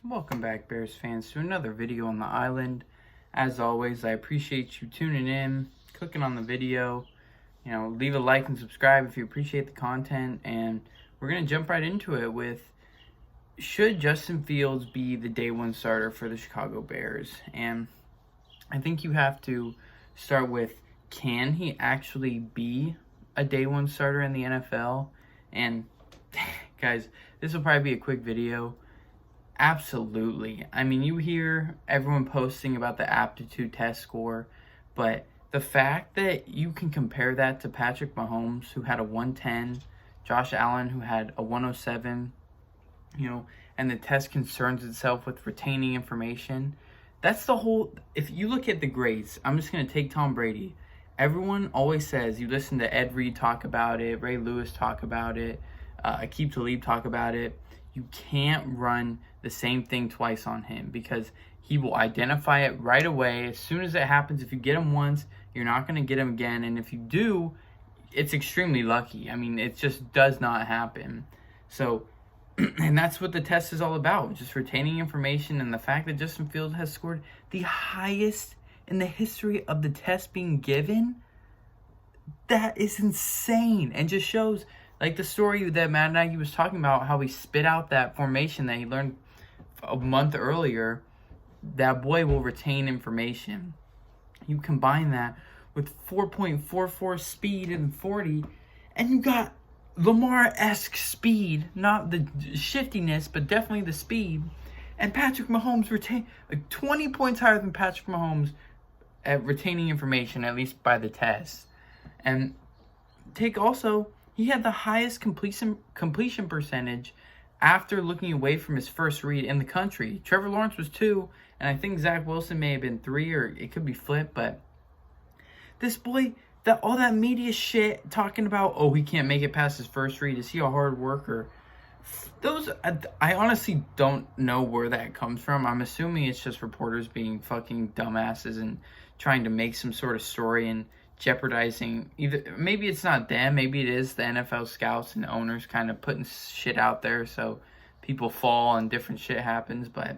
Welcome back, Bears fans, to another video on the island. As always, I appreciate you tuning in, clicking on the video. Leave a like and subscribe if you appreciate the content. And we're going to jump right into it with, should Justin Fields be the day one starter for the Chicago Bears? And I think you have to start with, can he actually be a day one starter in the NFL? And guys, this will probably be a quick video. Absolutely. I mean, you hear everyone posting about the aptitude test score, but the fact that you can compare that to Patrick Mahomes, who had a 110, Josh Allen, who had a 107, and the test concerns itself with retaining information. That's the whole, if you look at the grades, I'm just going to take Tom Brady. Everyone always says, you listen to Ed Reed talk about it, Ray Lewis talk about it, Aqib Talib talk about it. You can't run the same thing twice on him because he will identify it right away. As soon as it happens, if you get him once, you're not going to get him again. And if you do, it's extremely lucky. I mean, it just does not happen. So, and that's what the test is all about, just retaining information. And the fact that Justin Fields has scored the highest in the history of the test being given, that is insane. And just shows, like the story that Matt Nagy was talking about, how he spit out that formation that he learned a month earlier. That boy will retain information. You combine that with 4.44 speed and 40, and you got Lamar-esque speed, not the shiftiness, but definitely the speed. And Patrick Mahomes retained 20 points higher than Patrick Mahomes at retaining information, at least by the test. And take also, he had the highest completion percentage after looking away from his first read in the country. Trevor Lawrence was 2, and I think Zach Wilson may have been 3, or it could be flipped. But this boy, all that media shit talking about, oh, he can't make it past his first read. Is he a hard worker? I honestly don't know where that comes from. I'm assuming it's just reporters being fucking dumbasses and trying to make some sort of story and jeopardizing, either maybe it's not them, maybe it is the NFL scouts and owners kind of putting shit out there so people fall and different shit happens. But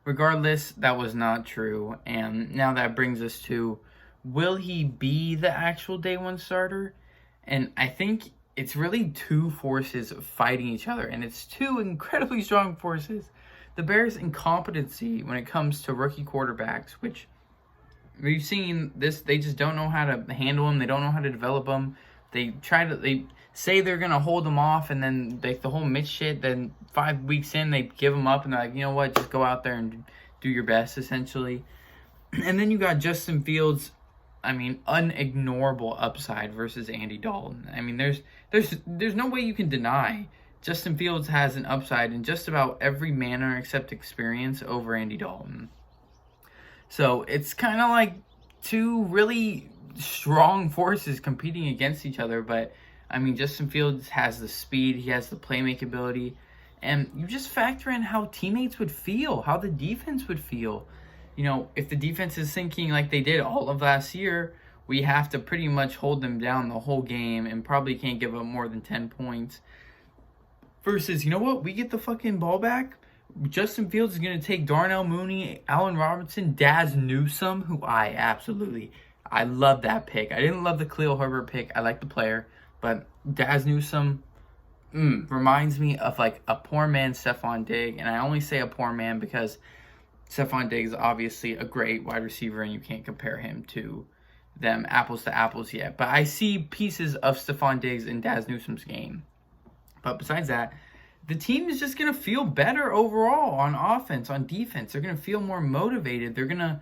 regardless, that was not true. And now that brings us to, will he be the actual day one starter? And I think it's really two forces fighting each other, and it's two incredibly strong forces. The Bears' incompetency when it comes to rookie quarterbacks, which we've seen this, they just don't know how to handle them. They don't know how to develop them. They say they're going to hold them off, and then the whole Mitch shit, then 5 weeks in, they give them up, and they're like, you know what, just go out there and do your best, essentially. And then you got Justin Fields, I mean, unignorable upside versus Andy Dalton. I mean, there's no way you can deny Justin Fields has an upside in just about every manner except experience over Andy Dalton. So it's kind of like two really strong forces competing against each other. But, I mean, Justin Fields has the speed. He has the playmaking ability. And you just factor in how teammates would feel, how the defense would feel. If the defense is thinking like they did all of last year, we have to pretty much hold them down the whole game and probably can't give up more than 10 points. Versus, you know what? We get the fucking ball back. Justin Fields is going to take Darnell Mooney, Allen Robinson, Daz Newsome, who I love that pick. I didn't love the Khalil Herbert pick. I like the player. But Daz Newsome reminds me of like a poor man Stephon Diggs. And I only say a poor man because Stephon Diggs is obviously a great wide receiver, and you can't compare him to them apples to apples yet. But I see pieces of Stephon Diggs in Daz Newsome's game. But besides that, the team is just going to feel better overall on offense, on defense. They're going to feel more motivated. They're going to,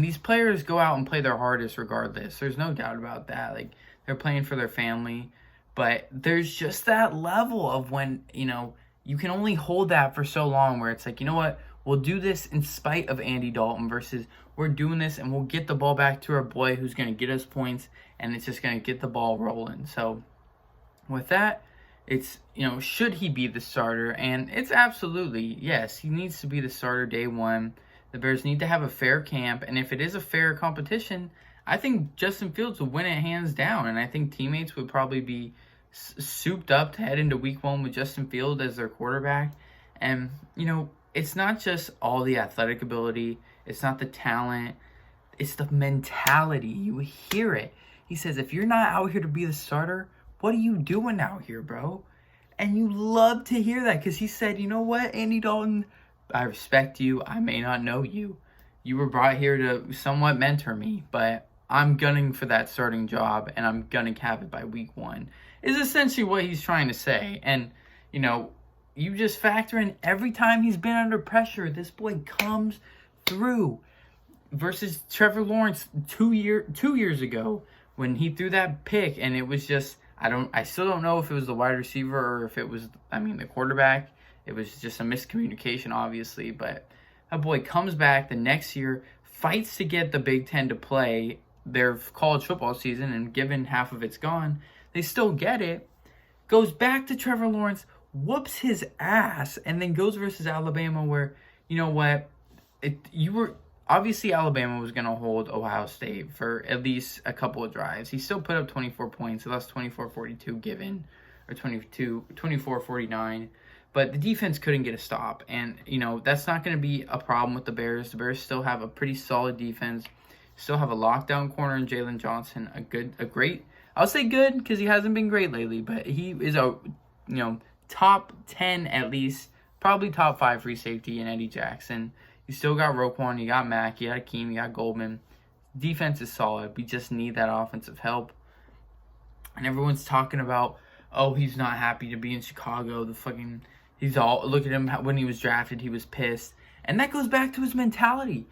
these players go out and play their hardest regardless. There's no doubt about that. Like, they're playing for their family. But there's just that level of when, you can only hold that for so long where it's like, you know what, we'll do this in spite of Andy Dalton versus we're doing this and we'll get the ball back to our boy who's going to get us points, and it's just going to get the ball rolling. So with that, it's, should he be the starter? And it's absolutely, yes, he needs to be the starter day one. The Bears need to have a fair camp, and if it is a fair competition, I think Justin Fields would win it hands down, and I think teammates would probably be souped up to head into week 1 with Justin Fields as their quarterback. And, it's not just all the athletic ability, it's not the talent, it's the mentality. You hear it. He says, if you're not out here to be the starter, what are you doing out here, bro? And you love to hear that, because he said, you know what, Andy Dalton, I respect you. I may not know you. You were brought here to somewhat mentor me, but I'm gunning for that starting job, and I'm going to have it by week 1, is essentially what he's trying to say. And, you just factor in every time he's been under pressure, this boy comes through. Versus Trevor Lawrence 2 years ago when he threw that pick, and it was just, I still don't know if it was the wide receiver or if it was, the quarterback. It was just a miscommunication, obviously, but that boy comes back the next year, fights to get the Big Ten to play their college football season, and given half of it's gone, they still get it, goes back to Trevor Lawrence, whoops his ass, and then goes versus Alabama where, you know what, obviously Alabama was going to hold Ohio State for at least a couple of drives. He still put up 24 points. He lost 24-42 given, or 24-49. But the defense couldn't get a stop. And, that's not going to be a problem with the Bears. The Bears still have a pretty solid defense. Still have a lockdown corner in Jalen Johnson. A great, I'll say good because he hasn't been great lately. But he is a, top 10 at least. Probably top 5 free safety in Eddie Jackson. You still got Roquan, you got Mack, you got Akeem, you got Goldman. Defense is solid. We just need that offensive help. And everyone's talking about, oh, he's not happy to be in Chicago. Look at him when he was drafted, he was pissed. And that goes back to his mentality.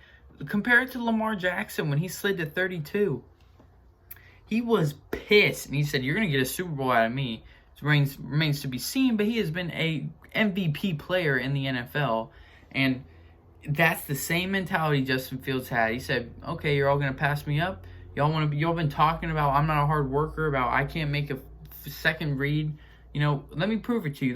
Compare it to Lamar Jackson when he slid to 32. He was pissed. And he said, you're going to get a Super Bowl out of me. It remains to be seen, but he has been a MVP player in the NFL. And that's the same mentality Justin Fields had. He said, okay, you're all going to pass me up. Y'all been talking about I'm not a hard worker, about I can't make a second read. Let me prove it to you.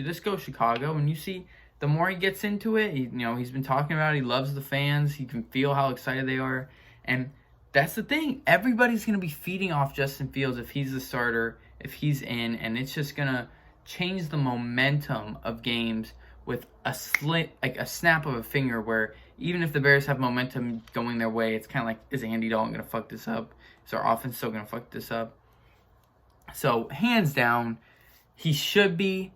Let's go, Chicago. And you see, the more he gets into it, he's been talking about it. He loves the fans. He can feel how excited they are. And that's the thing. Everybody's going to be feeding off Justin Fields if he's the starter, if he's in. And it's just going to change the momentum of games with a snap of a finger, where even if the Bears have momentum going their way, it's kind of like, is Andy Dalton going to fuck this up? Is our offense still going to fuck this up? So, hands down, he should be.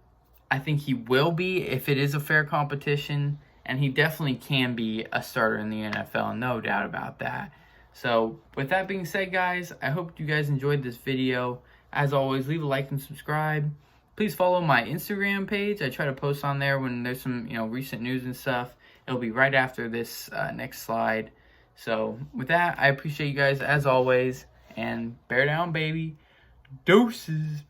I think he will be if it is a fair competition, and he definitely can be a starter in the NFL, no doubt about that. So, with that being said, guys, I hope you guys enjoyed this video. As always, leave a like and subscribe. Please follow my Instagram page. I try to post on there when there's some, recent news and stuff. It'll be right after this next slide. So, with that, I appreciate you guys as always. And bear down, baby. Deuces.